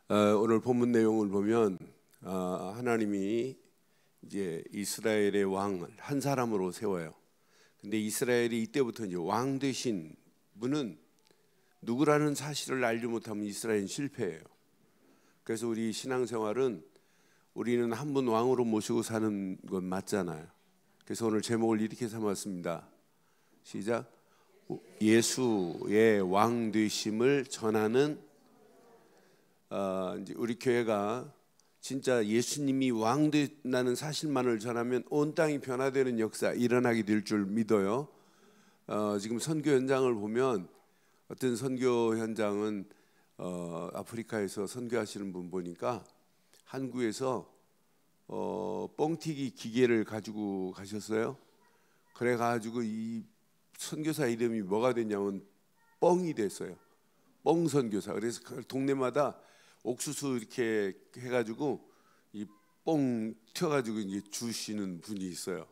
오늘 본문 내용을 보면 하나님이 이제 이스라엘의 왕을 한 사람으로 세워요. 근데 이스라엘이 이때부터 이제 왕 되신 분은 누구라는 사실을 알지 못하면 이스라엘은 실패해요. 그래서 우리 신앙생활은 우리는 한 분 왕으로 모시고 사는 건 맞잖아요. 그래서 오늘 제목을 이렇게 삼았습니다. 시작. 예수의 왕 되심을 전하는 이제 우리 교회가 진짜 예수님이 왕 된다는 사실만을 전하면 온 땅이 변화되는 역사 일어나게 될 줄 믿어요. 지금 선교 현장을 보면 어떤 선교 현장은 아프리카에서 선교하시는 분 보니까 한국에서 뻥튀기 기계를 가지고 가셨어요. 그래가지고 이 선교사 이름이 뭐가 됐냐면 뻥이 됐어요. 뻥 선교사. 그래서 동네마다 옥수수 이렇게 해가지고 이 뻥 튀어가지고 이제 주시는 분이 있어요.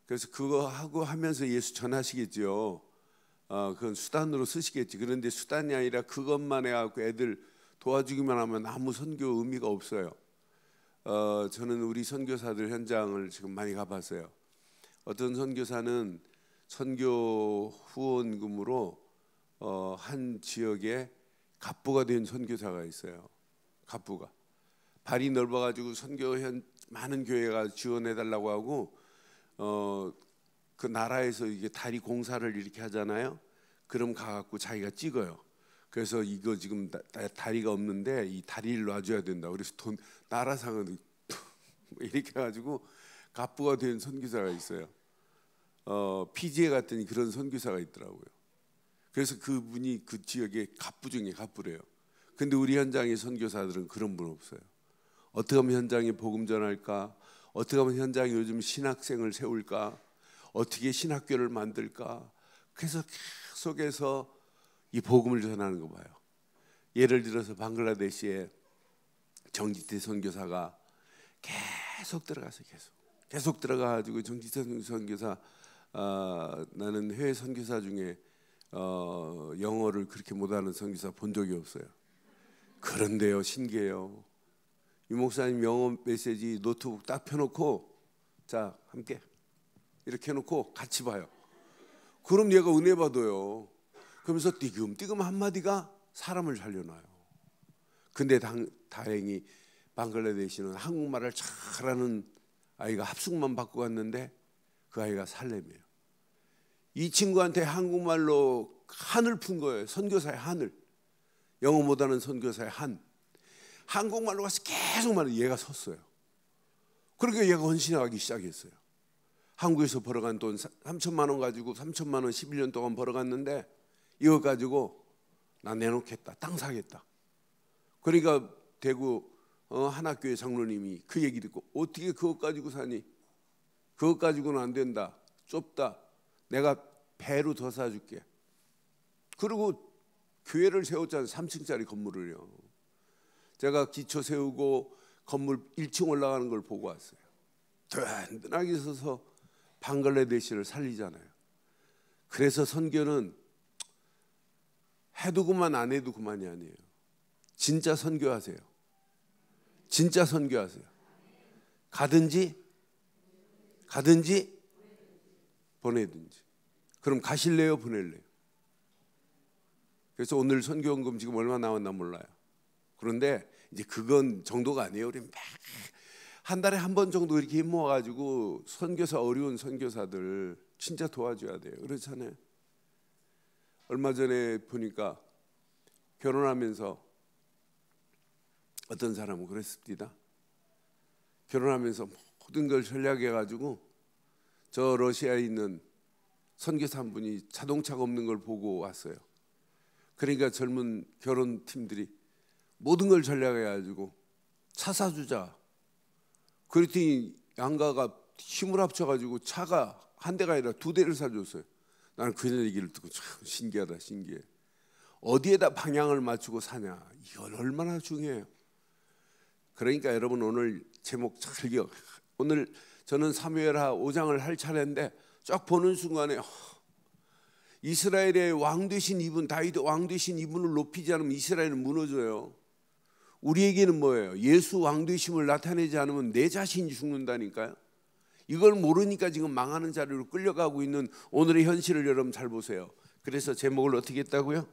그래서 그거 하고 하면서 예수 전하시겠죠. 그건 수단으로 쓰시겠지. 그런데 수단이 아니라 그것만 해갖고 애들 도와주기만 하면 아무 선교 의미가 없어요. 저는 우리 선교사들 현장을 지금 많이 가봤어요. 어떤 선교사는 선교 후원금으로 한 지역에 갑부가 된 선교사가 있어요. 갑부가 발이 넓어가지고 많은 교회가 지원해달라고 하고 그 나라에서 이게 다리 공사를 이렇게 하잖아요. 그럼 가갖고 자기가 찍어요. 그래서 이거 지금 다리가 없는데 이 다리를 놔줘야 된다. 그래서 나라상은 이렇게 해가지고 갑부가 된 선교사가 있어요. 피지에 갔더니 그런 선교사가 있더라고요. 그래서 그분이 그 지역의 갑부 중에 갑부래요. 근데 우리 현장의 선교사들은 그런 분 없어요. 어떻게 하면 현장에 복음 전할까? 어떻게 하면 현장에 요즘 신학생을 세울까? 어떻게 신학교를 만들까? 그래서 계속해서 이 복음을 전하는 거 봐요. 예를 들어서 방글라데시에 정지태 선교사가 계속 들어가서 계속 들어가가지고 정지태 선교사 나는 해외 선교사 중에 영어를 그렇게 못하는 선교사 본 적이 없어요. 그런데요, 신기해요. 이 목사님 영어 메시지 노트북 딱 펴놓고 자 함께 이렇게 해놓고 같이 봐요. 그럼 얘가 은혜 받아요. 그러면서 띠금띠금 한마디가 사람을 살려놔요. 근데 다행히 방글라데시는 한국말을 잘하는 아이가 합숙만 받고 갔는데 그 아이가 살렘이에요. 이 친구한테 한국말로 한을 푼 거예요. 선교사의 한을. 영어 못하는 선교사의 한국말로 가서 계속 말해. 얘가 섰어요. 그러니까 얘가 헌신하기 시작했어요. 한국에서 벌어간 돈 3천만 원 가지고 3천만 원 11년 동안 벌어갔는데 이거 가지고 나 내놓겠다. 땅 사겠다. 그러니까 대구 한학교의 장로님이 그 얘기 듣고 어떻게 그것 가지고 사니? 그것 가지고는 안 된다. 좁다. 내가 배로 더 사줄게. 그리고 교회를 세웠잖아요. 3층짜리 건물을요. 제가 기초 세우고 건물 1층 올라가는 걸 보고 왔어요. 든든하게 서서 방글라데시를 살리잖아요. 그래서 선교는 해도 그만 안 해도 그만이 아니에요. 진짜 선교하세요. 진짜 선교하세요. 가든지 보내든지. 그럼 가실래요? 보낼래요? 그래서 오늘 선교원금 지금 얼마 나왔나 몰라요. 그런데 이제 그건 정도가 아니에요. 우리 한 달에 한 번 정도 이렇게 힘 모아가지고 선교사 어려운 선교사들 진짜 도와줘야 돼요. 그렇잖아요. 얼마 전에 보니까 결혼하면서 어떤 사람은 그랬습니다. 결혼하면서 모든 걸 전략해가지고 저 러시아에 있는 선교사 한 분이 자동차가 없는 걸 보고 왔어요. 그러니까 젊은 결혼팀들이 모든 걸 전략해가지고 차 사주자. 그랬더니 양가가 힘을 합쳐가지고 차가 한 대가 아니라 2대를 사줬어요. 나는 그 얘기를 듣고 참 신기하다, 신기해. 어디에다 방향을 맞추고 사냐, 이건 얼마나 중요해요. 그러니까 여러분 오늘 제목 잘 기억. 오늘 저는 사무엘하 5장을 할 차례인데 쫙 보는 순간에 이스라엘의 왕 되신 이분, 다윗 왕 되신 이분을 높이지 않으면 이스라엘은 무너져요. 우리에게는 뭐예요? 예수 왕되심을 나타내지 않으면 내 자신이 죽는다니까요. 이걸 모르니까 지금 망하는 자리로 끌려가고 있는 오늘의 현실을 여러분 잘 보세요. 그래서 제목을 어떻게 했다고요?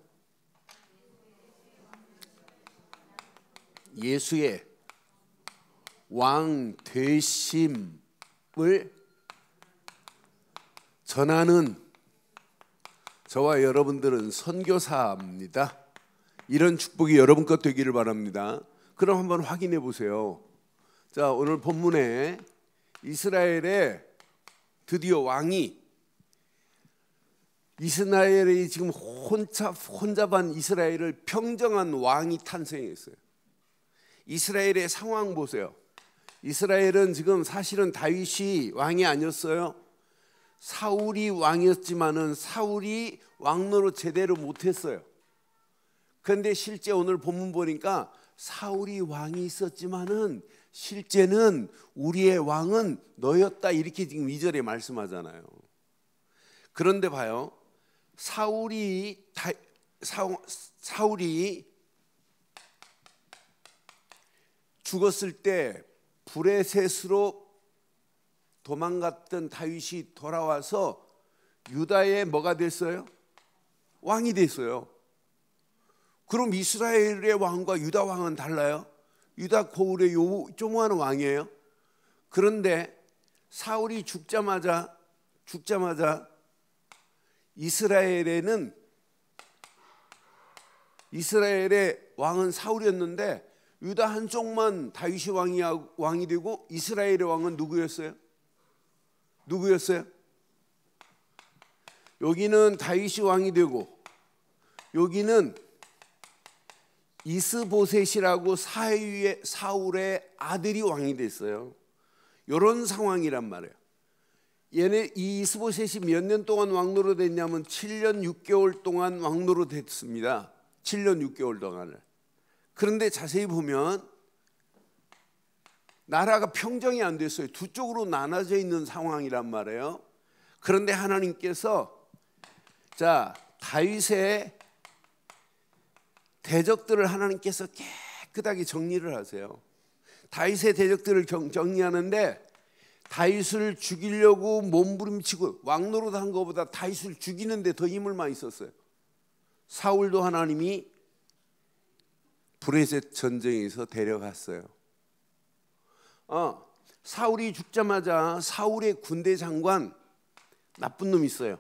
예수의 왕 되심을 전하는 저와 여러분들은 선교사입니다. 이런 축복이 여러분 것 되기를 바랍니다. 그럼 한번 확인해 보세요. 자, 오늘 본문에 이스라엘에 드디어 왕이, 이스라엘이 지금 혼잡한 이스라엘을 평정한 왕이 탄생했어요. 이스라엘의 상황 보세요. 이스라엘은 지금 사실은 다윗이 왕이 아니었어요. 사울이 왕이었지만은 사울이 왕노릇 제대로 못했어요. 그런데 실제 오늘 본문 보니까 사울이 왕이 있었지만은 실제는 우리의 왕은 너였다, 이렇게 지금 2절에 말씀하잖아요. 그런데 봐요. 사울이 죽었을 때 브레셋으로 도망갔던 다윗이 돌아와서 유다의 뭐가 됐어요? 왕이 됐어요. 그럼 이스라엘의 왕과 유다 왕은 달라요? 유다 고을의 조그마한 왕이에요. 그런데 사울이 죽자마자 이스라엘의 왕은 사울이었는데 유다 한쪽만 다윗이 왕이 되고 이스라엘의 왕은 누구였어요? 여기는 다윗이 왕이 되고 여기는 이스보셋이라고 사울의 아들이 왕이 됐어요. 이런 상황이란 말이에요. 이 이스보셋이 몇 년 동안 왕노로 됐냐면 7년 6개월 동안 왕노로 됐습니다. 7년 6개월 동안을. 그런데 자세히 보면 나라가 평정이 안 됐어요. 두 쪽으로 나눠져 있는 상황이란 말이에요. 그런데 하나님께서 다윗의 대적들을 하나님께서 깨끗하게 정리를 하세요. 다윗의 대적들을 정리하는데 다윗을 죽이려고 몸부림치고 왕노릇 한 것보다 다윗을 죽이는 데 더 힘을 많이 썼어요. 사울도 하나님이 브레셋 전쟁에서 데려갔어요. 사울이 죽자마자 사울의 군대 장관, 나쁜 놈이 있어요.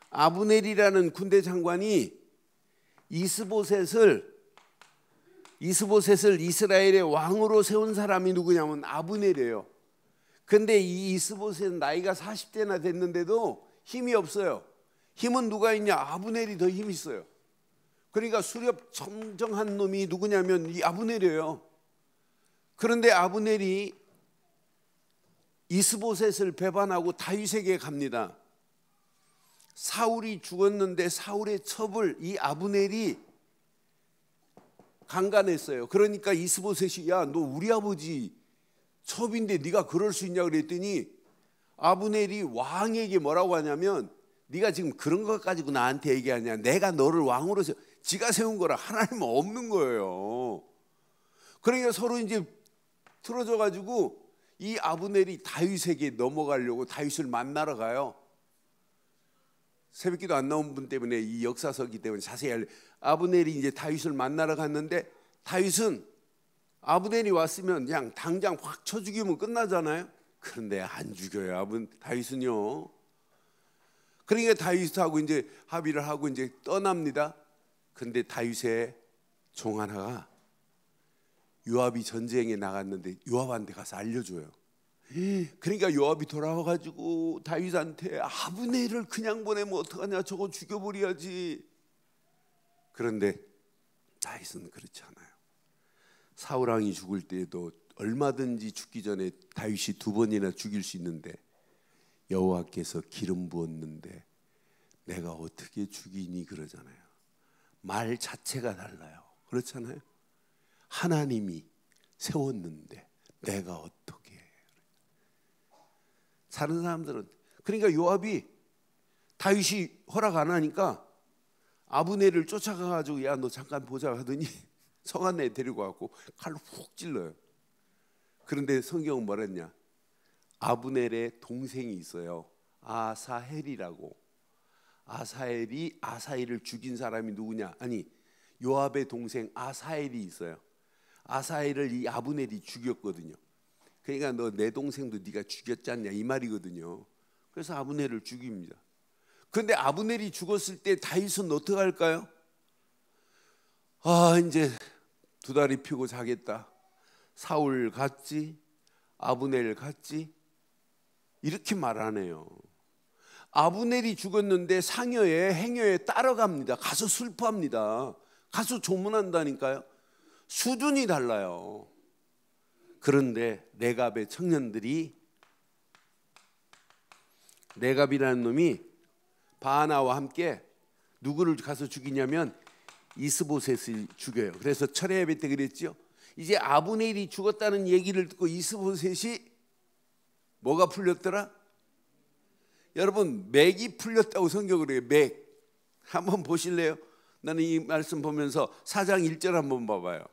아브넬이라는 군대 장관이 이스보셋을 이스라엘의 왕으로 세운 사람이 누구냐면 아브넬이에요. 근데 이 이스보셋은 나이가 40대나 됐는데도 힘이 없어요. 힘은 누가 있냐? 아브넬이 더 힘이 있어요. 그러니까 수렵 청정한 놈이 누구냐면 이 아브넬이에요. 그런데 아브넬이 이스보셋을 배반하고 다윗에게 갑니다. 사울이 죽었는데 사울의 첩을 이 아브넬이 강간했어요. 그러니까 이스보셋이 야, 너 우리 아버지 첩인데 네가 그럴 수 있냐 그랬더니 아브넬이 왕에게 뭐라고 하냐면 네가 지금 그런 것 가지고 나한테 얘기하냐? 내가 너를 왕으로 지가 세운 거라 하나님은 없는 거예요. 그러니까 서로 이제 틀어져 가지고 이 아브넬이 다윗에게 넘어가려고 다윗을 만나러 가요. 새벽기도 안 나온 분 때문에 이 역사서기 때문에 자세히 아브넬이 이제 다윗을 만나러 갔는데 다윗은 아브넬이 왔으면 그냥 당장 확 쳐 죽이면 끝나잖아요. 그런데 안 죽여요. 다윗은요. 그러니까 다윗하고 이제 합의를 하고 이제 떠납니다. 근데 다윗의 종 하나가 요압이 전쟁에 나갔는데 요압한테 가서 알려줘요. 그러니까 요압이 돌아와가지고 다윗한테 아브넬을 그냥 보내면 어떡하냐, 저거 죽여버려야지. 그런데 다윗은 그렇지 않아요. 사울왕이 죽을 때에도 얼마든지 죽기 전에 다윗이 2번이나 죽일 수 있는데 여호와께서 기름 부었는데 내가 어떻게 죽이니 그러잖아요. 말 자체가 달라요. 그렇잖아요. 하나님이 세웠는데 내가 어떻게 해. 다른 사람들은 그러니까 요압이 다윗이 허락 안 하니까 아브넬을 쫓아가가지고 야, 너 잠깐 보자 하더니 성안에 데리고 가고 칼로 훅 찔러요. 그런데 성경은 뭐라 했냐? 아브넬의 동생이 있어요. 아사헬이라고. 아사헬이 아사헬을 죽인 사람이 누구냐? 아니, 요압의 동생 아사헬이 있어요. 아사헬을 이 아브넬이 죽였거든요. 그러니까 너 내 동생도 네가 죽였지 않냐 이 말이거든요. 그래서 아브넬을 죽입니다. 그런데 아브넬이 죽었을 때 다윗은 어떻게 할까요? 이제 두 다리 펴고 자겠다. 사울 갔지, 아브넬 갔지, 이렇게 말하네요. 아브넬이 죽었는데 상여에 행여에 따라갑니다. 가서 슬퍼합니다. 가서 조문한다니까요. 수준이 달라요. 그런데 레갑의 청년들이, 레갑이라는 놈이 바하나와 함께 누구를 가서 죽이냐면 이스보셋을 죽여요. 그래서 철회 예배 때 그랬죠. 이제 아브넬이 죽었다는 얘기를 듣고 이스보셋이 뭐가 풀렸더라? 여러분, 맥이 풀렸다고 성경을 해요. 맥. 한번 보실래요? 나는 이 말씀 보면서 4장 1절 한번 봐봐요.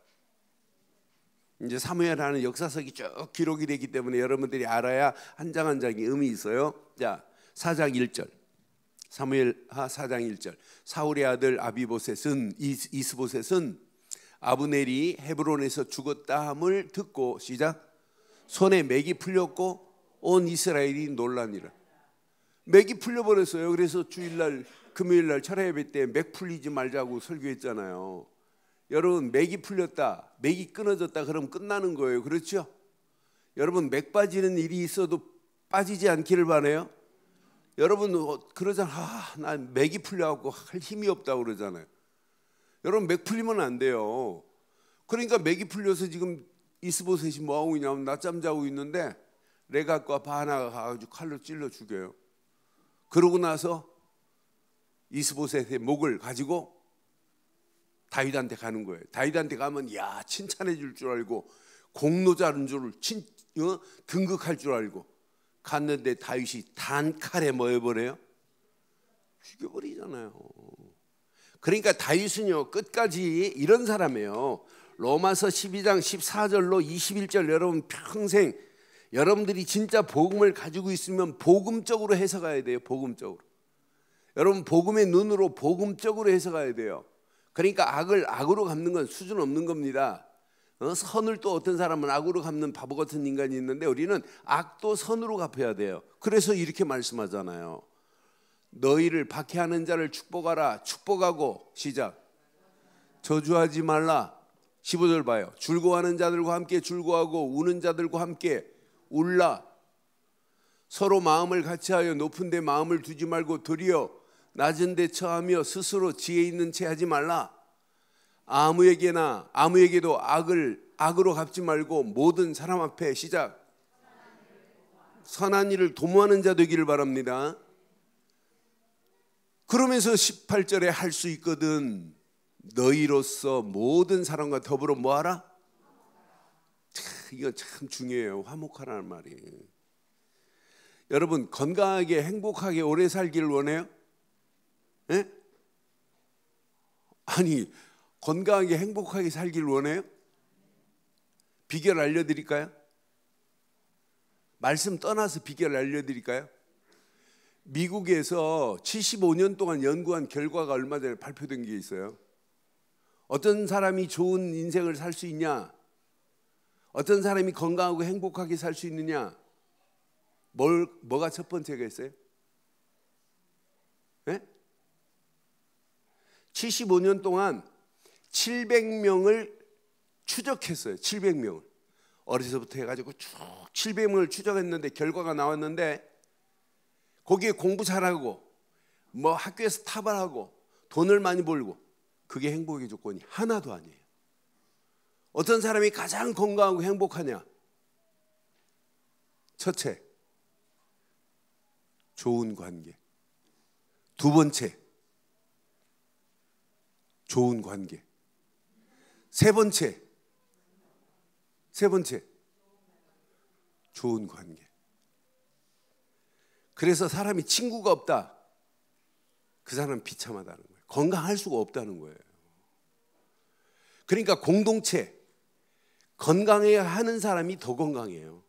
이제 사무엘하는 역사석이 쭉 기록이 되기 때문에 여러분들이 알아야 한 장 한 장이 의미 있어요. 자, 4장 1절. 사무엘하 4장 1절. 사울의 아들 아비보셋은, 이스보셋은 아브넬이 헤브론에서 죽었다함을 듣고, 시작. 손에 맥이 풀렸고 온 이스라엘이 놀라니라. 맥이 풀려버렸어요. 그래서 주일날 금요일날 철회 예배 때 맥 풀리지 말자고 설교했잖아요. 여러분, 맥이 풀렸다, 맥이 끊어졌다 그러면 끝나는 거예요. 그렇죠? 여러분, 맥 빠지는 일이 있어도 빠지지 않기를 바라요. 여러분 그러잖아. 나 맥이 풀려갖고 할 힘이 없다고 그러잖아요. 여러분, 맥 풀리면 안 돼요. 그러니까 맥이 풀려서 지금 이스보셋이 뭐하고 있냐면 낮잠 자고 있는데 레갑과 바하나가 가가지고 칼로 찔러 죽여요. 그러고 나서 이스보셋의 목을 가지고 다윗한테 가는 거예요. 다윗한테 가면 야 칭찬해 줄 줄 알고 공로자는 줄 등극할 줄 알고 갔는데 다윗이 단칼에 뭐 해버려요? 죽여버리잖아요. 그러니까 다윗은요 끝까지 이런 사람이에요. 로마서 12장 14절로 21절 여러분 평생 여러분들이 진짜 복음을 가지고 있으면 복음적으로 해석해야 돼요. 복음적으로. 여러분 복음의 눈으로 복음적으로 해석해야 돼요. 그러니까 악을 악으로 갚는 건 수준 없는 겁니다. 선을 또 어떤 사람은 악으로 갚는 바보 같은 인간이 있는데 우리는 악도 선으로 갚아야 돼요. 그래서 이렇게 말씀하잖아요. 너희를 박해하는 자를 축복하라. 축복하고 시작. 저주하지 말라. 15절 봐요. 즐거워하는 자들과 함께 즐거워하고 우는 자들과 함께 울라. 서로 마음을 같이하여 높은 데 마음을 두지 말고 도리어 낮은 데 처하며 스스로 지혜 있는 채 하지 말라. 아무에게도 악으로 갚지 말고 모든 사람 앞에 시작. 선한 일을 도모하는 자 되기를 바랍니다. 그러면서 18절에 할 수 있거든. 너희로서 모든 사람과 더불어 뭐하라? 이거 참 중요해요. 화목하라는 말이. 여러분 건강하게 행복하게 오래 살기를 원해요? 예? 아니 건강하게 행복하게 살기를 원해요? 비결 알려드릴까요? 말씀 떠나서 비결 알려드릴까요? 미국에서 75년 동안 연구한 결과가 얼마 전에 발표된 게 있어요. 어떤 사람이 좋은 인생을 살 수 있냐? 어떤 사람이 건강하고 행복하게 살 수 있느냐? 뭐가 첫 번째가 있어요? 네? 75년 동안 700명을 추적했어요. 700명을. 어려서부터 해가지고 쭉 700명을 추적했는데 결과가 나왔는데 거기에 공부 잘하고 뭐 학교에서 탑을하고 돈을 많이 벌고 그게 행복의 조건이 하나도 아니에요. 어떤 사람이 가장 건강하고 행복하냐? 첫째, 좋은 관계. 두 번째, 좋은 관계. 세 번째, 좋은 관계. 그래서 사람이 친구가 없다. 그 사람은 비참하다는 거예요. 건강할 수가 없다는 거예요. 그러니까 공동체, 건강해야 하는 사람이 더 건강해요.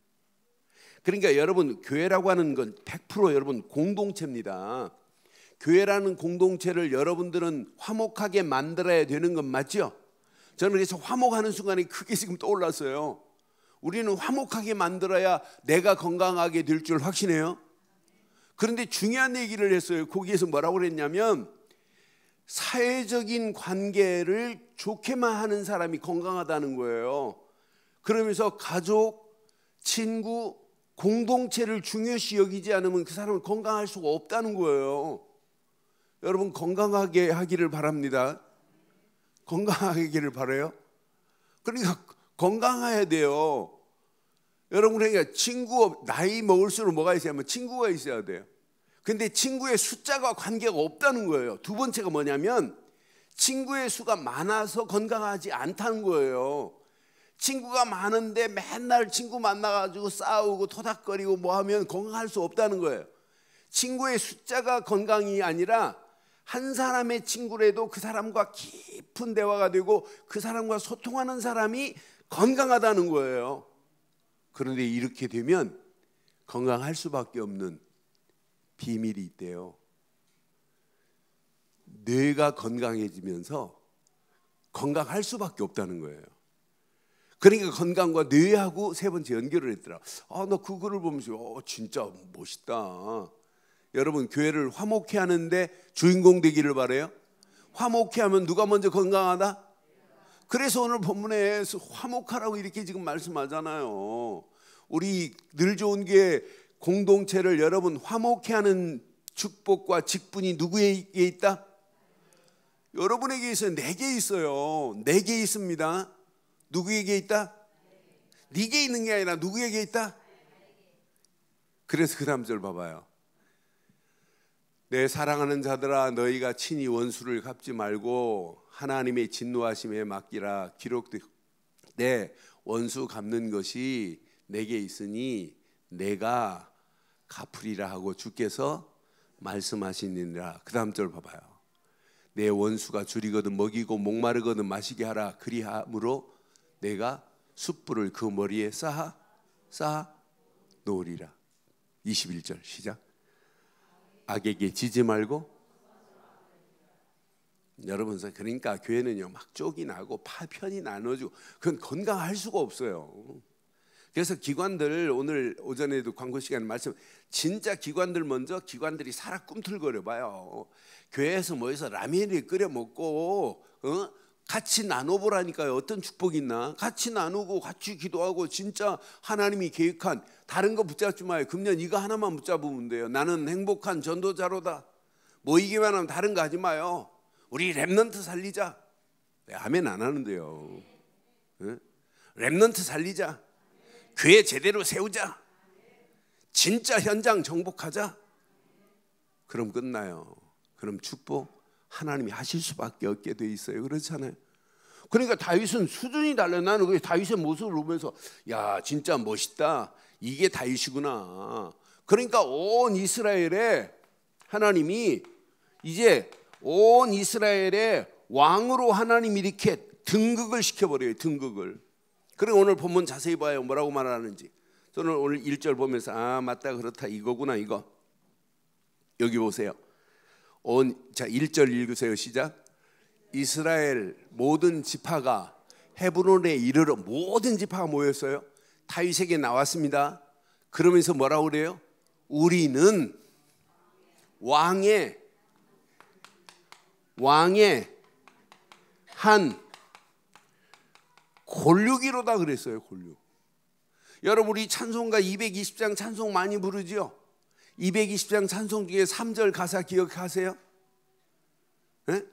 그러니까 여러분, 교회라고 하는 건 100% 여러분 공동체입니다. 교회라는 공동체를 여러분들은 화목하게 만들어야 되는 건 맞죠? 저는 그래서 화목하는 순간이 크게 지금 떠올랐어요. 우리는 화목하게 만들어야 내가 건강하게 될 줄 확신해요. 그런데 중요한 얘기를 했어요. 거기에서 뭐라고 그랬냐면 사회적인 관계를 좋게만 하는 사람이 건강하다는 거예요. 그러면서 가족, 친구, 공동체를 중요시 여기지 않으면 그 사람은 건강할 수가 없다는 거예요. 여러분 건강하게 하기를 바랍니다. 건강하기를 바라요. 그러니까 건강해야 돼요. 여러분 그러니까 친구 나이 먹을수록 뭐가 있어야면 친구가 있어야 돼요. 근데 친구의 숫자가 관계가 없다는 거예요. 두 번째가 뭐냐면 친구의 수가 많아서 건강하지 않다는 거예요. 친구가 많은데 맨날 친구 만나가지고 싸우고 토닥거리고 뭐 하면 건강할 수 없다는 거예요. 친구의 숫자가 건강이 아니라 한 사람의 친구라도 그 사람과 깊은 대화가 되고 그 사람과 소통하는 사람이 건강하다는 거예요. 그런데 이렇게 되면 건강할 수밖에 없는 비밀이 있대요. 뇌가 건강해지면서 건강할 수밖에 없다는 거예요. 그러니까 건강과 뇌하고 세 번째 연결을 했더라. 나 그거를 보면서 진짜 멋있다. 여러분 교회를 화목케 하는데 주인공 되기를 바라요. 화목케 하면 누가 먼저 건강하다? 그래서 오늘 본문에 화목하라고 이렇게 지금 말씀하잖아요. 우리 늘 좋은 교회 공동체를 여러분 화목케 하는 축복과 직분이 누구에게 있다? 여러분에게 있어요. 내게 있어요. 내게 있습니다. 누구에게 있다? 네게 있는 게 아니라 누구에게 있다? 그래서 그 다음 절 봐봐요. 내 사랑하는 자들아 너희가 친히 원수를 갚지 말고 하나님의 진노하심에 맡기라. 기록되 내 원수 갚는 것이 내게 있으니 내가 갚으리라 하고 주께서 말씀하시니라. 그 다음 절 봐봐요. 내 원수가 줄이거든 먹이고 목마르거든 마시게 하라. 그리함으로 내가 숯불을 그 머리에 쌓아 놓으리라. 21절 시작. 악에게 지지 말고. 여러분 그러니까 교회는요 막 쪽이 나고 파편이 나눠지고 그건 건강할 수가 없어요. 그래서 기관들 오늘 오전에도 광고 시간에 말씀 진짜 기관들 먼저 기관들이 살아 꿈틀거려 봐요. 교회에서 모여서 라면을 끓여 먹고 같이 나눠보라니까요. 어떤 축복이 있나? 같이 나누고 같이 기도하고 진짜 하나님이 계획한 다른 거 붙잡지 마요. 금년 이거 하나만 붙잡으면 돼요. 나는 행복한 전도자로다. 모이기만 하면 다른 거 하지 마요. 우리 렘넌트 살리자. 아멘 안 하는데요. 렘넌트 살리자. 교회 제대로 세우자. 진짜 현장 정복하자. 그럼 끝나요. 그럼 축복 하나님이 하실 수밖에 없게 돼 있어요. 그렇잖아요. 그러니까 다윗은 수준이 달라요. 나는 그 다윗의 모습을 보면서 야 진짜 멋있다. 이게 다윗이구나. 그러니까 온 이스라엘에 하나님이 이제 온 이스라엘의 왕으로 하나님이 이렇게 등극을 시켜버려요. 등극을. 그리고 오늘 본문 자세히 봐요. 뭐라고 말하는지. 저는 오늘 1절 보면서 맞다 그렇다 이거구나 이거. 여기 보세요. 자 1절 읽으세요. 시작. 이스라엘 모든 지파가 헤브론에 이르러 모든 지파가 모였어요. 다윗에게 나왔습니다. 그러면서 뭐라고 그래요? 우리는 왕의 한 골육이로다 그랬어요. 골육. 여러분 우리 찬송가 220장 찬송 많이 부르죠? 220장 찬송 중에 3절 가사 기억하세요? 네?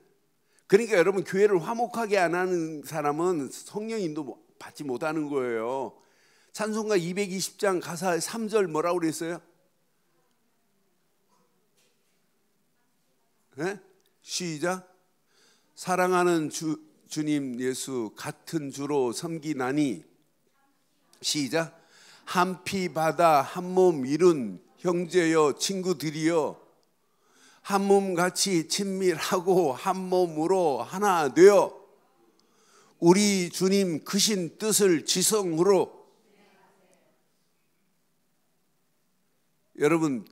그러니까 여러분 교회를 화목하게 안 하는 사람은 성령 인도 받지 못하는 거예요. 찬송가 220장 가사 3절 뭐라고 그랬어요? 네? 시작. 사랑하는 주님 예수 같은 주로 섬기나니. 시작. 한 피 바다 한 몸 이룬 형제여 친구들이여 한 몸같이 친밀하고 한 몸으로 하나 되어 우리 주님 크신 뜻을 지성으로. 여러분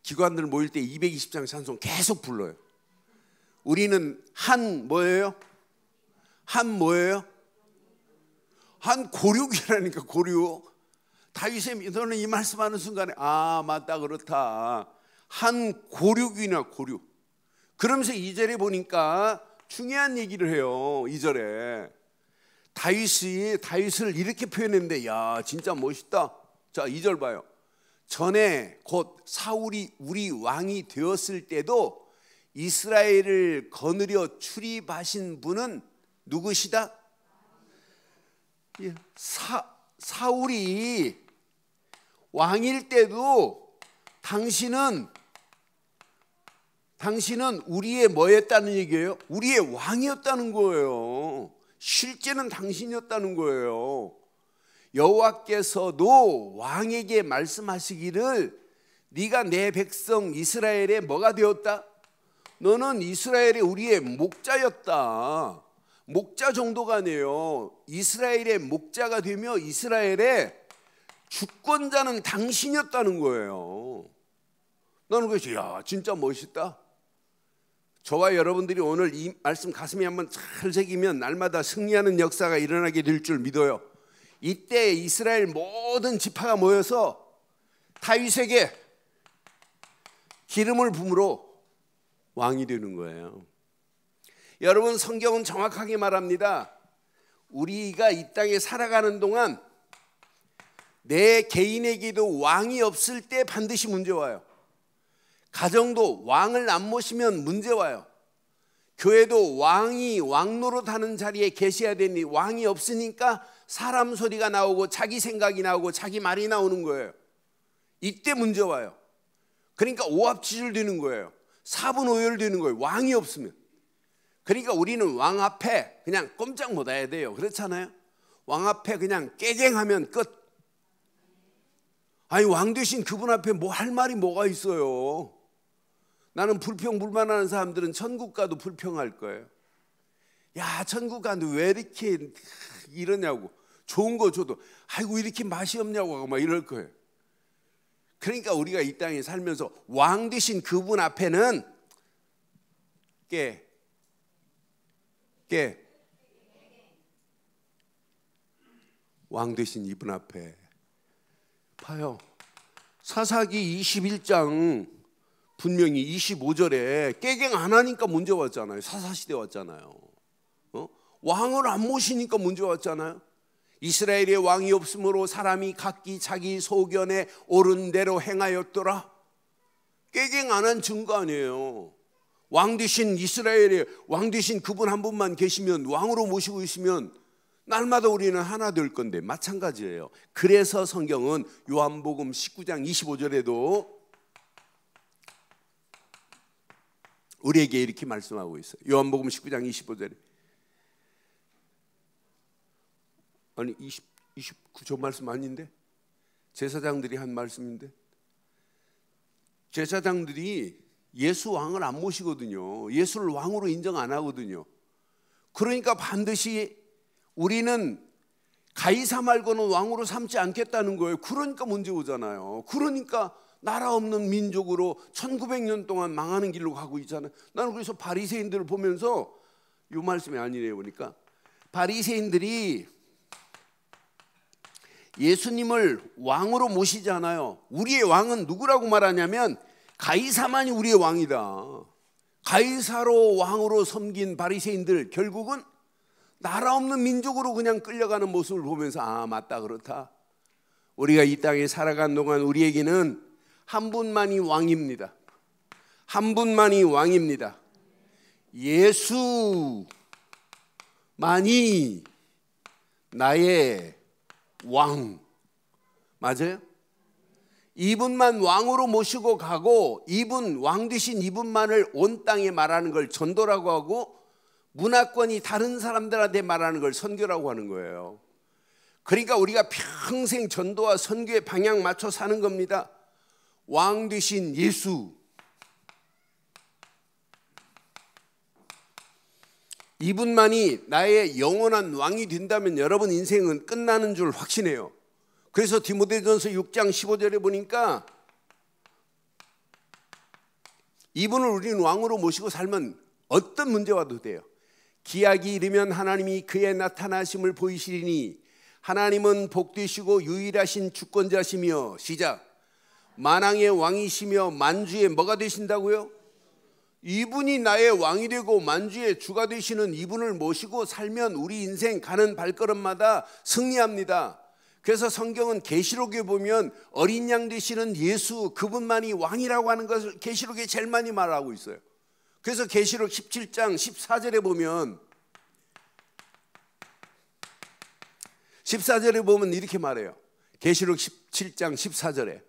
기관들 모일 때 220장 찬송 계속 불러요. 우리는 한 뭐예요? 한 뭐예요? 한 고륙이라니까. 고륙. 다윗이 너는 이 말씀하는 순간에 아 맞다 그렇다. 한 고륙이나 고륙. 그러면서 2절에 보니까 중요한 얘기를 해요. 2절에 다윗을 이렇게 표현했는데 야 진짜 멋있다. 자 2절 봐요. 전에 곧 사울이 우리 왕이 되었을 때도 이스라엘을 거느려 출입하신 분은 누구시다? 사울이 왕일 때도 당신은 우리의 뭐였다는 얘기예요? 우리의 왕이었다는 거예요. 실제는 당신이었다는 거예요. 여호와께서도 왕에게 말씀하시기를 네가 내 백성 이스라엘의 뭐가 되었다? 너는 이스라엘의 우리의 목자였다. 목자 정도가 아니에요. 이스라엘의 목자가 되며 이스라엘의 주권자는 당신이었다는 거예요. 나는 그래서 야 진짜 멋있다. 저와 여러분들이 오늘 이 말씀 가슴에 한번 잘 새기면 날마다 승리하는 역사가 일어나게 될 줄 믿어요. 이때 이스라엘 모든 지파가 모여서 다윗에게 기름을 부음으로 왕이 되는 거예요. 여러분 성경은 정확하게 말합니다. 우리가 이 땅에 살아가는 동안 내 개인에게도 왕이 없을 때 반드시 문제 와요. 가정도 왕을 안 모시면 문제 와요. 교회도 왕이 왕노릇하는 자리에 계셔야 되니 왕이 없으니까 사람 소리가 나오고 자기 생각이 나오고 자기 말이 나오는 거예요. 이때 문제 와요. 그러니까 오합지졸 되는 거예요. 사분오열 되는 거예요. 왕이 없으면. 그러니까 우리는 왕 앞에 그냥 꼼짝 못 해야 돼요. 그렇잖아요. 왕 앞에 그냥 깨갱하면 끝. 아니 왕 되신 그분 앞에 뭐 할 말이 뭐가 있어요. 나는 불평불만하는 사람들은 천국 가도 불평할 거예요. 야 천국 가는데 왜 이렇게 이러냐고. 좋은 거 줘도 아이고 이렇게 맛이 없냐고 막 이럴 거예요. 그러니까 우리가 이 땅에 살면서 왕 되신 그분 앞에는 왕 되신 이분 앞에 봐요. 사사기 21장 분명히 25절에 깨갱 안 하니까 문제 왔잖아요. 사사시대 왔잖아요. 왕을 안 모시니까 문제 왔잖아요. 이스라엘의 왕이 없으므로 사람이 각기 자기 소견에 옳은 대로 행하였더라. 깨갱 안 한 증거 아니에요. 왕 되신 이스라엘의 왕 되신 그분 한 분만 계시면 왕으로 모시고 있으면 날마다 우리는 하나 될 건데 마찬가지예요. 그래서 성경은 요한복음 19장 25절에도 우리에게 이렇게 말씀하고 있어요. 요한복음 19장 25절에 아니 29절 말씀 아닌데? 제사장들이 한 말씀인데 제사장들이 예수 왕을 안 모시거든요. 예수를 왕으로 인정 안 하거든요. 그러니까 반드시 우리는 가이사 말고는 왕으로 삼지 않겠다는 거예요. 그러니까 문제 오잖아요. 그러니까 나라 없는 민족으로 1900년 동안 망하는 길로 가고 있잖아요. 나는 그래서 바리새인들을 보면서 이 말씀이 아니네요. 보니까 바리새인들이 예수님을 왕으로 모시잖아요. 우리의 왕은 누구라고 말하냐면 가이사만이 우리의 왕이다. 가이사로 왕으로 섬긴 바리새인들 결국은 나라 없는 민족으로 그냥 끌려가는 모습을 보면서 아 맞다 그렇다. 우리가 이 땅에 살아간 동안 우리에게는 한 분만이 왕입니다. 한 분만이 왕입니다. 예수만이 나의 왕. 맞아요? 이분만 왕으로 모시고 가고 이분 왕 되신 이분만을 온 땅에 말하는 걸 전도라고 하고 문화권이 다른 사람들한테 말하는 걸 선교라고 하는 거예요. 그러니까 우리가 평생 전도와 선교의 방향 맞춰 사는 겁니다. 왕 되신 예수. 이분만이 나의 영원한 왕이 된다면 여러분 인생은 끝나는 줄 확신해요. 그래서 디모데전서 6장 15절에 보니까 이분을 우리는 왕으로 모시고 살면 어떤 문제와도 돼요. 기약이 이르면 하나님이 그의 나타나심을 보이시리니 하나님은 복되시고 유일하신 주권자시며 시작 만왕의 왕이시며 만주의 뭐가 되신다고요? 이분이 나의 왕이 되고 만주의 주가 되시는 이분을 모시고 살면 우리 인생 가는 발걸음마다 승리합니다. 그래서 성경은 계시록에 보면 어린 양 되시는 예수 그분만이 왕이라고 하는 것을 계시록에 제일 많이 말하고 있어요. 그래서 계시록 17장 14절에 보면 14절에 보면 이렇게 말해요. 계시록 17장 14절에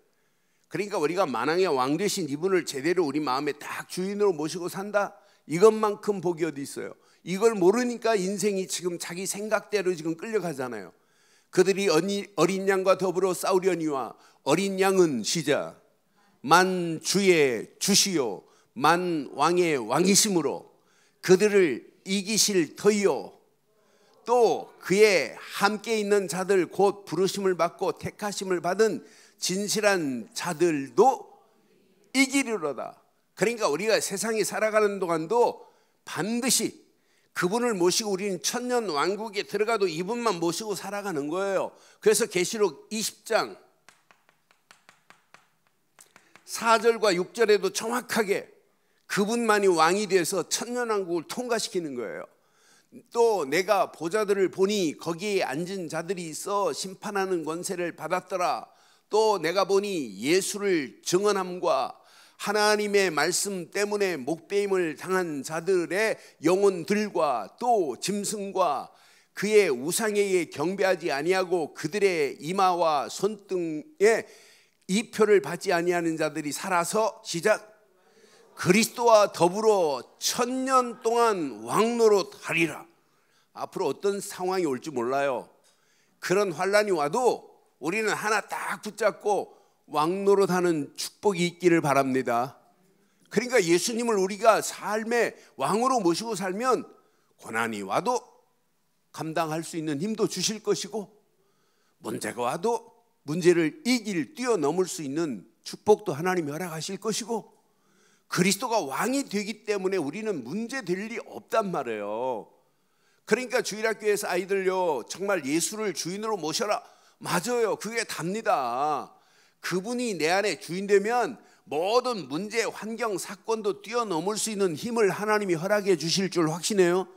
그러니까 우리가 만왕의 왕 되신 이분을 제대로 우리 마음에 딱 주인으로 모시고 산다? 이것만큼 복이 어디 있어요? 이걸 모르니까 인생이 지금 자기 생각대로 지금 끌려가잖아요. 그들이 어린 양과 더불어 싸우려니와 어린 양은 시작 만 주의 주시요 만 왕의 왕이심으로 그들을 이기실 터이요 또 그의 함께 있는 자들 곧 부르심을 받고 택하심을 받은 진실한 자들도 이기리로다. 그러니까 우리가 세상에 살아가는 동안도 반드시 그분을 모시고 우리는 천년 왕국에 들어가도 이분만 모시고 살아가는 거예요. 그래서 계시록 20장 4절과 6절에도 정확하게 그분만이 왕이 돼서 천년 왕국을 통과시키는 거예요. 또 내가 보좌들을 보니 거기에 앉은 자들이 있어 심판하는 권세를 받았더라. 또 내가 보니 예수를 증언함과 하나님의 말씀 때문에 목배임을 당한 자들의 영혼들과 또 짐승과 그의 우상에 의해 경배하지 아니하고 그들의 이마와 손등에 이표를 받지 아니하는 자들이 살아서 시작 그리스도와 더불어 천년 동안 왕노릇하리라. 앞으로 어떤 상황이 올지 몰라요. 그런 환란이 와도 우리는 하나 딱 붙잡고 왕노릇하는 축복이 있기를 바랍니다. 그러니까 예수님을 우리가 삶의 왕으로 모시고 살면 고난이 와도 감당할 수 있는 힘도 주실 것이고 문제가 와도 문제를 뛰어넘을 수 있는 축복도 하나님이 허락하실 것이고 그리스도가 왕이 되기 때문에 우리는 문제될 일이 없단 말이에요. 그러니까 주일학교에서 아이들요 정말 예수를 주인으로 모셔라. 맞아요. 그게 답니다. 그분이 내 안에 주인 되면 모든 문제, 환경, 사건도 뛰어넘을 수 있는 힘을 하나님이 허락해 주실 줄 확신해요.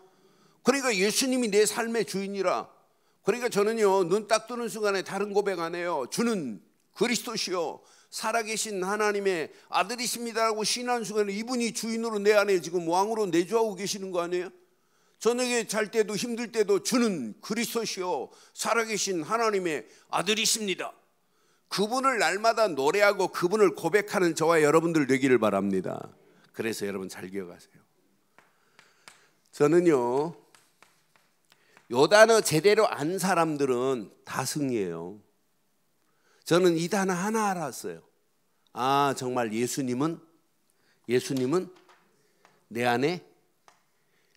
그러니까 예수님이 내 삶의 주인이라. 그러니까 저는요 눈 딱 뜨는 순간에 다른 고백 안 해요. 주는 그리스도시요 살아계신 하나님의 아들이십니다라고 시인하는 순간에 이분이 주인으로 내 안에 지금 왕으로 내주하고 계시는 거 아니에요? 저녁에 잘 때도 힘들 때도 주는 그리스도시요 살아계신 하나님의 아들이십니다. 그분을 날마다 노래하고 그분을 고백하는 저와 여러분들 되기를 바랍니다. 그래서 여러분 잘 기억하세요. 저는요 요 단어 제대로 안 사람들은 다 승리해요. 저는 이 단어 하나 알았어요. 아 정말 예수님은 내 안에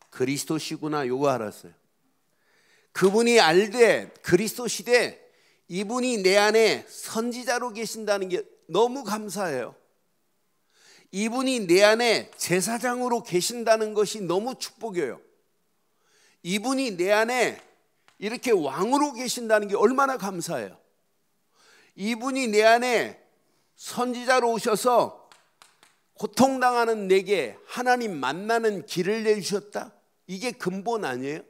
그리스도시구나 요거 알았어요. 그분이 알되 그리스도 시대 이분이 내 안에 선지자로 계신다는 게 너무 감사해요. 이분이 내 안에 제사장으로 계신다는 것이 너무 축복이에요. 이분이 내 안에 이렇게 왕으로 계신다는 게 얼마나 감사해요. 이분이 내 안에 선지자로 오셔서 고통당하는 내게 하나님 만나는 길을 내주셨다. 이게 근본 아니에요?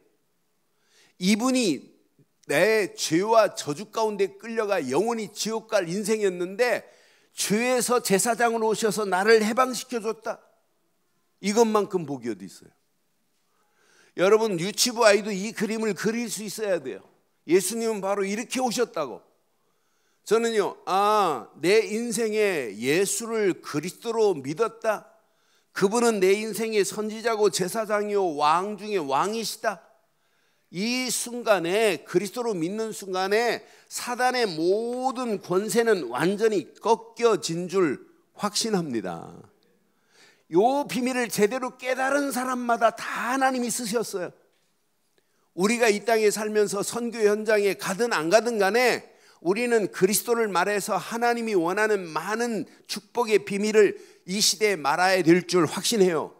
이분이 내 죄와 저주 가운데 끌려가 영원히 지옥 갈 인생이었는데 죄에서 제사장으로 오셔서 나를 해방시켜줬다. 이것만큼 복이 어디 있어요? 여러분 유치부 아이도 이 그림을 그릴 수 있어야 돼요. 예수님은 바로 이렇게 오셨다고. 저는요 내 인생에 예수를 그리스도로 믿었다. 그분은 내 인생의 선지자고 제사장이요 왕 중에 왕이시다. 이 순간에 그리스도로 믿는 순간에 사단의 모든 권세는 완전히 꺾여진 줄 확신합니다. 요 비밀을 제대로 깨달은 사람마다 다 하나님이 쓰셨어요. 우리가 이 땅에 살면서 선교 현장에 가든 안 가든 간에 우리는 그리스도를 말해서 하나님이 원하는 많은 축복의 비밀을 이 시대에 말해야 될 줄 확신해요.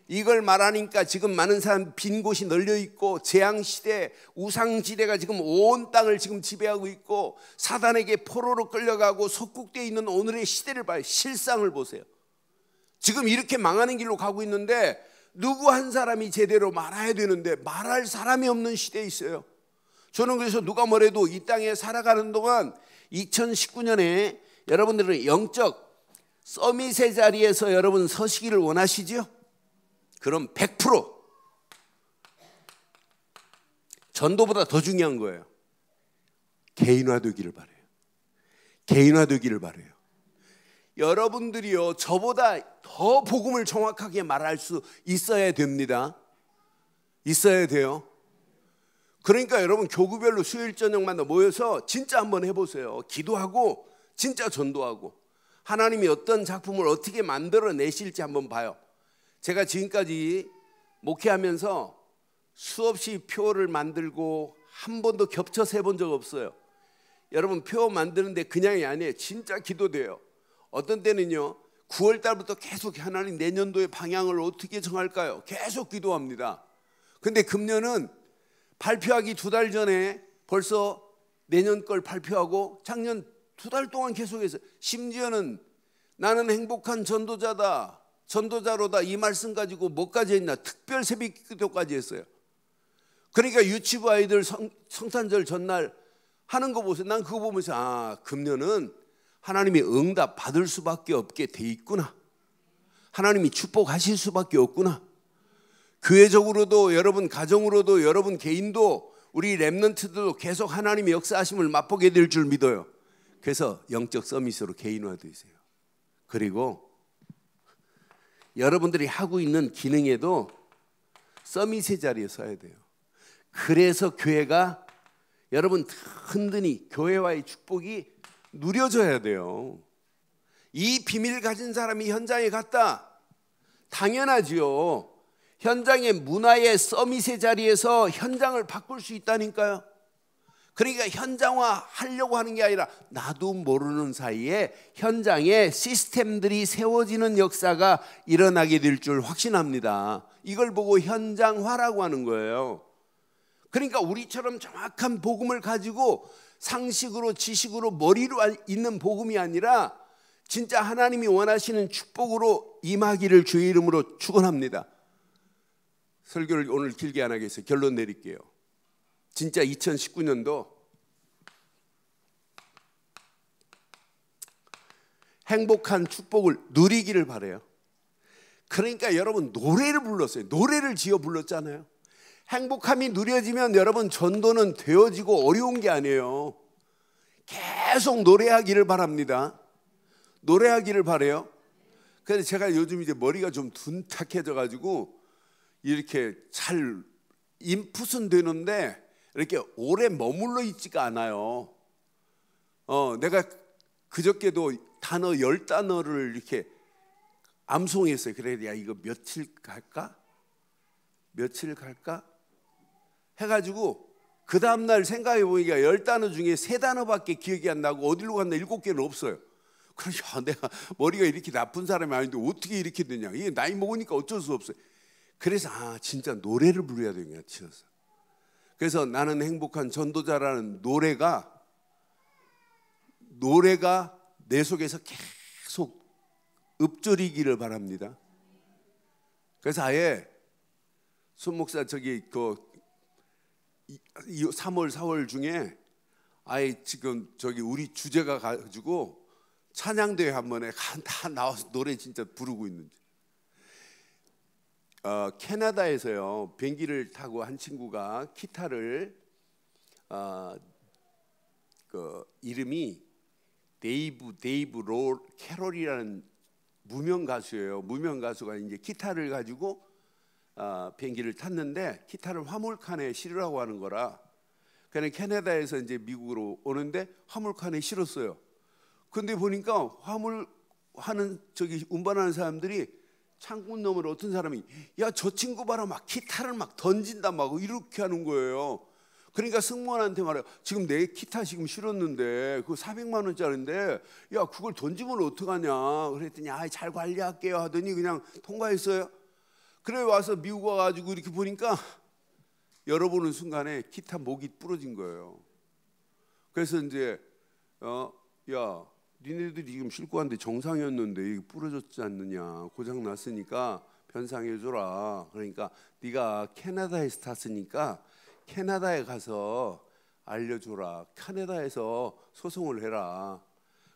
이걸 말하니까 지금 많은 사람 빈 곳이 널려 있고 재앙시대, 우상지대가 지금 온 땅을 지금 지배하고 있고 사단에게 포로로 끌려가고 속국되어 있는 오늘의 시대를 봐요. 실상을 보세요. 지금 이렇게 망하는 길로 가고 있는데 누구 한 사람이 제대로 말해야 되는데 말할 사람이 없는 시대에 있어요. 저는 그래서 누가 뭐래도 이 땅에 살아가는 동안 2019년에 여러분들은 영적 서밋의 자리에서 여러분 서시기를 원하시죠? 그럼 100% 전도보다 더 중요한 거예요. 개인화되기를 바라요. 개인화되기를 바라요. 여러분들이요, 저보다 더 복음을 정확하게 말할 수 있어야 됩니다. 있어야 돼요. 그러니까 여러분 교구별로 수요일 저녁마다 모여서 진짜 한번 해보세요. 기도하고 진짜 전도하고 하나님이 어떤 작품을 어떻게 만들어내실지 한번 봐요. 제가 지금까지 목회하면서 수없이 표를 만들고 한 번도 겹쳐서 해본 적 없어요. 여러분 표 만드는데 그냥이 아니에요. 진짜 기도돼요. 어떤 때는요 9월 달부터 계속 하나님 내년도의 방향을 어떻게 정할까요? 계속 기도합니다. 근데 금년은 발표하기 2달 전에 벌써 내년 걸 발표하고 작년 2달 동안 계속해서 심지어는 나는 행복한 전도자로다 이 말씀 가지고 뭐까지 했나? 특별 새벽 기도까지 했어요. 그러니까 유치부 아이들 성탄절 전날 하는 거 보세요. 난 그거 보면서 금년은 하나님이 응답 받을 수밖에 없게 돼 있구나. 하나님이 축복하실 수밖에 없구나. 교회적으로도 여러분 가정으로도 여러분 개인도 우리 렘넌트들도 계속 하나님의 역사하심을 맛보게 될 줄 믿어요. 그래서 영적 서밋으로 개인화되세요. 그리고 여러분들이 하고 있는 기능에도 서밋의 자리에 서야 돼요. 그래서 교회가 여러분 흔드니 교회와의 축복이 누려져야 돼요. 이 비밀 가진 사람이 현장에 갔다. 당연하지요. 현장의 문화의 서밋의 자리에서 현장을 바꿀 수 있다니까요. 그러니까 현장화 하려고 하는 게 아니라 나도 모르는 사이에 현장에 시스템들이 세워지는 역사가 일어나게 될 줄 확신합니다. 이걸 보고 현장화라고 하는 거예요. 그러니까 우리처럼 정확한 복음을 가지고 상식으로 지식으로 머리로 있는 복음이 아니라 진짜 하나님이 원하시는 축복으로 임하기를 주의 이름으로 축원합니다. 설교를 오늘 길게 안 하겠어요. 결론 내릴게요. 진짜 2019년도 행복한 축복을 누리기를 바라요. 그러니까 여러분 노래를 불렀어요. 노래를 지어 불렀잖아요. 행복함이 누려지면 여러분 전도는 되어지고 어려운 게 아니에요. 계속 노래하기를 바랍니다. 노래하기를 바라요. 그래서 제가 요즘 이제 머리가 좀 둔탁해져 가지고 이렇게 잘 인풋은 되는데 이렇게 오래 머물러 있지가 않아요. 내가 그저께도 단어 10단어를 이렇게 암송했어요. 그래, 야 이거 며칠 갈까? 해가지고 그 다음날 생각해 보니까 10단어 중에 3단어밖에 기억이 안 나고 어디로 갔나 7개는 없어요. 그래서 내가 머리가 이렇게 나쁜 사람이 아닌데 어떻게 이렇게 되냐. 이게 나이 먹으니까 어쩔 수 없어요. 그래서 진짜 노래를 부르야 되겠냐 치셨어요. 그래서 나는 행복한 전도자라는 노래가 내 속에서 계속 읊조리기를 바랍니다. 그래서 아예 손 목사 저기 3월 4월 중에 아예 지금 저기 우리 주제가 가지고 찬양대회 한 번에 다 나와서 노래 진짜 부르고 있는지. 캐나다에서요 비행기를 타고 한 친구가 기타를 이름이 데이브 로 캐롤이라는 무명 가수예요. 무명 가수가 이제 기타를 가지고 비행기를 탔는데 기타를 화물칸에 실으라고 하는 거라. 그냥 캐나다에서 이제 미국으로 오는데 화물칸에 실었어요. 근데 보니까 화물 하는 저기 운반하는 사람들이 창문 너머로 어떤 사람이 야, 저 친구 봐라, 막 기타를 막 던진다, 막 이렇게 하는 거예요. 그러니까 승무원한테 말해요. 지금 내 기타 지금 실었는데 그거 400만 원짜리인데 야, 그걸 던지면 어떡하냐. 그랬더니 잘 관리할게요 하더니 그냥 통과했어요. 그래 와서 미국 와가지고 이렇게 보니까 열어보는 순간에 기타 목이 부러진 거예요. 그래서 이제 야, 니네들이 지금 싣고 왔는데 정상이었는데 이게 부러졌지 않느냐, 고장 났으니까 변상해줘라. 그러니까 네가 캐나다에서 탔으니까 캐나다에 가서 알려줘라. 캐나다에서 소송을 해라.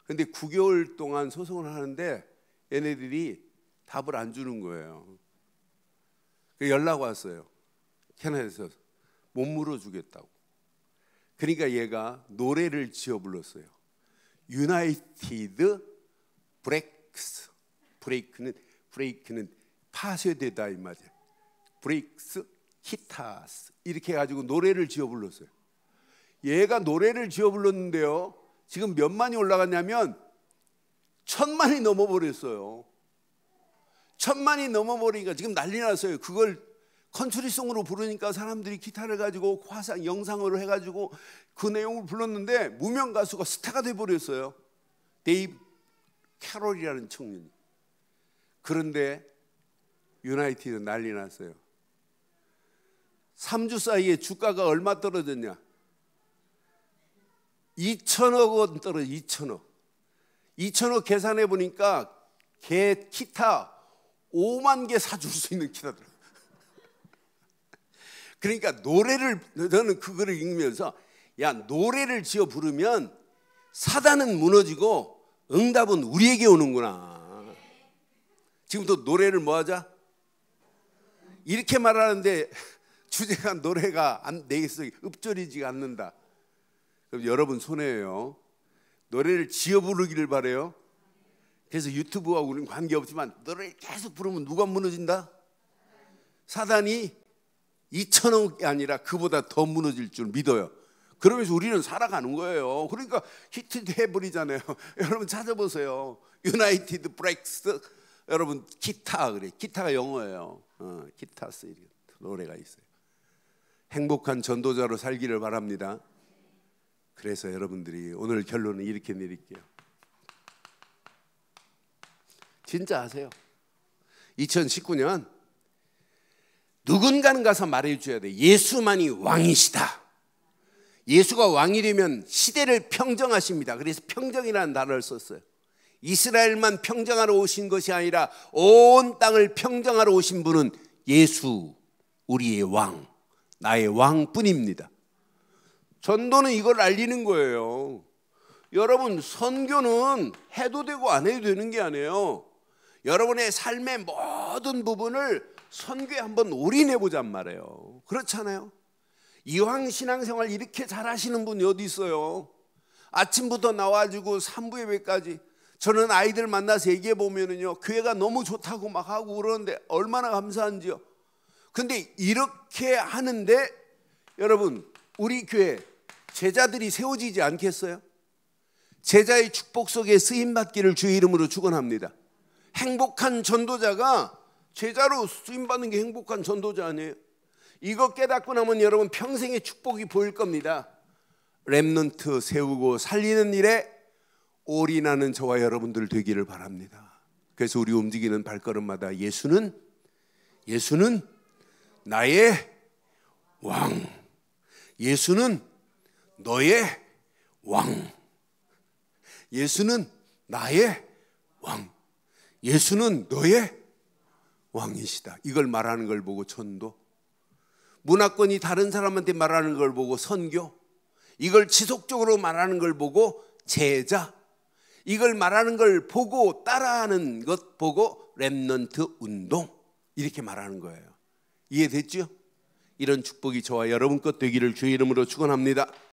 근데 9개월 동안 소송을 하는데 얘네들이 답을 안 주는 거예요. 연락 왔어요. 캐나다에서 못 물어주겠다고. 그러니까 얘가 노래를 지어 불렀어요. 유나이티드 브레이크스. 브레이크는 파쇄되다 이 말이에요. 브레이크스 히타스 이렇게 해가지고 노래를 지어 불렀어요. 얘가 노래를 지어 불렀는데요, 지금 몇만이 올라갔냐면 1000만이 넘어버렸어요. 1000만이 넘어버리니까 지금 난리 났어요. 그걸 컨트리송으로 부르니까 사람들이 기타를 가지고 화상 영상으로 해가지고 그 내용을 불렀는데 무명 가수가 스타가 돼버렸어요. 데이브 캐롤이라는 청년이. 그런데 유나이티드 난리 났어요. 3주 사이에 주가가 얼마 떨어졌냐? 2천억 원 떨어져. 2천억 계산해 보니까 기타 5만 개 사줄 수 있는 기타들. 그러니까 노래를, 저는 그거를 읽으면서 야, 노래를 지어 부르면 사단은 무너지고 응답은 우리에게 오는구나. 지금부터 노래를 뭐 하자? 이렇게 말하는데 주제가 노래가 내게서 읊조리지가 않는다. 그럼 여러분 손해예요. 노래를 지어 부르기를 바래요. 그래서 유튜브하고 우리는 관계없지만 노래를 계속 부르면 누가 무너진다? 사단이 2천억이 아니라 그보다 더 무너질 줄 믿어요. 그러면서 우리는 살아가는 거예요. 그러니까 히트 해버리잖아요. 여러분 찾아보세요. 유나이티드 브레이크스. 여러분 기타 그래. 기타가 영어예요. 기타스 노래가 있어요. 행복한 전도자로 살기를 바랍니다. 그래서 여러분들이 오늘 결론은 이렇게 내릴게요. 진짜 아세요? 2019년 누군가는 가서 말해줘야 돼. 예수만이 왕이시다. 예수가 왕이 되면 시대를 평정하십니다. 그래서 평정이라는 단어를 썼어요. 이스라엘만 평정하러 오신 것이 아니라 온 땅을 평정하러 오신 분은 예수, 우리의 왕, 나의 왕뿐입니다. 전도는 이걸 알리는 거예요. 여러분, 선교는 해도 되고 안 해도 되는 게 아니에요. 여러분의 삶의 모든 부분을 선교에 한번 올인해보잔 말이에요. 그렇잖아요. 이왕 신앙생활 이렇게 잘하시는 분이 어디 있어요? 아침부터 나와가지고 3부 예배까지. 저는 아이들 만나서 얘기해보면은요, 교회가 너무 좋다고 막 하고 그러는데 얼마나 감사한지요. 근데 이렇게 하는데 여러분, 우리 교회 제자들이 세워지지 않겠어요? 제자의 축복 속에 쓰임받기를 주의 이름으로 축원합니다. 행복한 전도자가 제자로 쓰임받는 게 행복한 전도자 아니에요? 이거 깨닫고 나면 여러분 평생의 축복이 보일 겁니다. 렘넌트 세우고 살리는 일에 올인하는 저와 여러분들 되기를 바랍니다. 그래서 우리 움직이는 발걸음마다 예수는 나의 왕, 예수는 너의 왕, 예수는 나의 왕, 예수는 너의 왕이시다. 이걸 말하는 걸 보고 전도, 문화권이 다른 사람한테 말하는 걸 보고 선교, 이걸 지속적으로 말하는 걸 보고 제자, 이걸 말하는 걸 보고 따라하는 것 보고 렘넌트 운동, 이렇게 말하는 거예요. 이해됐죠? 이런 축복이 저와 여러분 것 되기를 주의 이름으로 축원합니다.